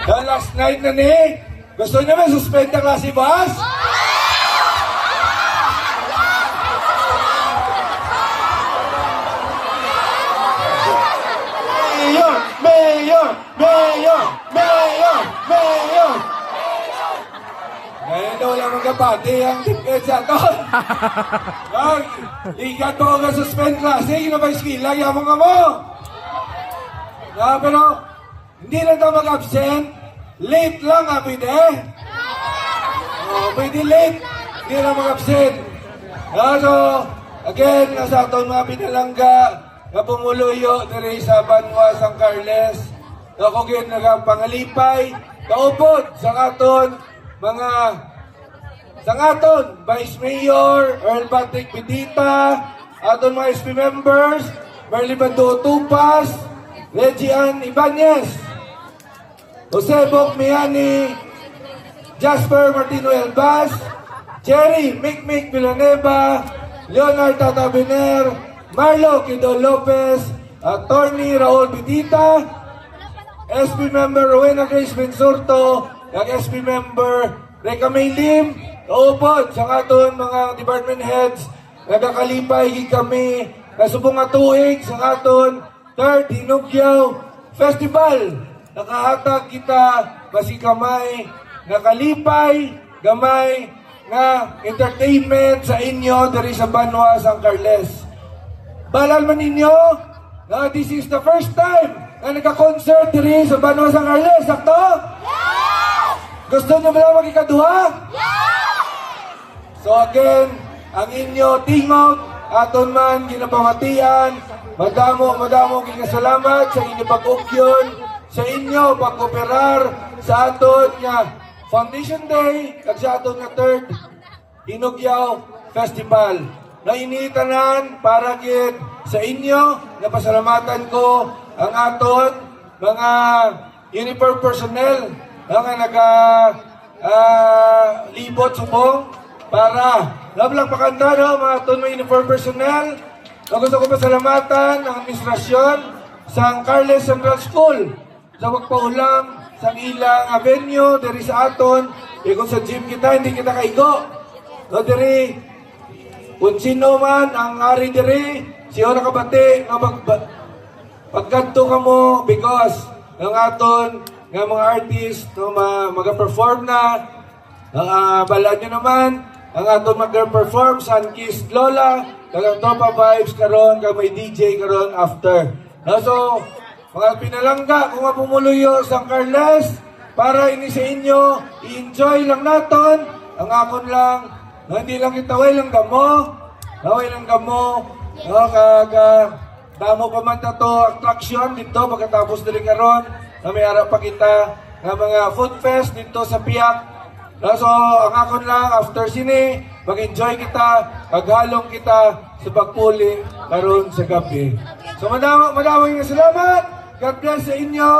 The last night na ni. Gusto niyo ba suspend na klase boss? Mayor! Mayor! Mayor! Mayor! Mayor! Ngayon daw lang magkapati ang tipid sa aton. Ikat ko nga suspend klase, yun na ba iskila, yamang ka mo. Pero, hindi na ito mag-absent. Late lang, pwede. Pwede late. Hindi na mag-absent. So, again, nasa aton mga pinalangga, na pumuluyo diri sa Banwa, San Carles. Ako gin nagapangalipay, kaupod sa aton mga Vice Mayor, Earl Patrick Bedita, aton mga SP members, Merly Bando Tupas, Regian Ibanez, Jose Bok Miani, Jasper Martino Elbas, Jerry Mikmik Villanueva, Leonard Tatabiner, Marlo Kido Lopez, Attorney Raul Bedita, SP Member Rowena Grace Bensurto, ang SP Member Reka May Lim, kaupod sa aton mga department heads, nagakalipay kami, nasubong nga tuig sa aton 3rd Hinugyaw Festival. Nakahatag kita, basi kamay, nakalipay, gamay, nga entertainment sa inyo dari sa Banwa, San Carles. Balal man ninyo, na this is the first time na nagka-concert diri sa Banwa, San Carles. Sakto? Yes! Gusto nyo ba lang magikaduha? Yes! So again, ang inyo tingog, aton man ginapamatian, madamo salamat sa inyo pag-ukyon, sa inyo pag-operar sa aton nga Foundation Day, kag sa aton nga 3rd Hinugyaw Festival. Na initanan para gid sa inyo, napasalamatan ko ang aton mga uniform personnel nga libot subong para lablang pakanta mga aton mga uniform personnel. Gusto ko pasalamatan ang administrasyon sa Carles Central School sa pagpaulang sa ilang venue diri sa aton. Kung sa gym kita, hindi kita kaigo. No, diri, kung sino man ang ari diri, siya nakabati nga pagkanto ka mo because ng aton nga mga artist no, mag-perform na. Balaan nyo naman ang aton mag-perform sa Kiss Lola, kag Tropa Vibes karon, kag may DJ karon after. No, so, mga pinalangga, kung mapumuluyo sa Carles, para ini sa inyo, i-enjoy lang naton, ang akon lang, no, hindi lang itaway lang gamo, naway lang gamo, no, damo pa man to attraction dito, pagkatapos dili karon, na may harap pa kita, ng mga food fest dito sa Piak. No, so, ang akon lang, after sini, mag-enjoy kita, paghalong kita sa pagpuli karon sa gabi. So, madaming salamat. God bless sa inyo.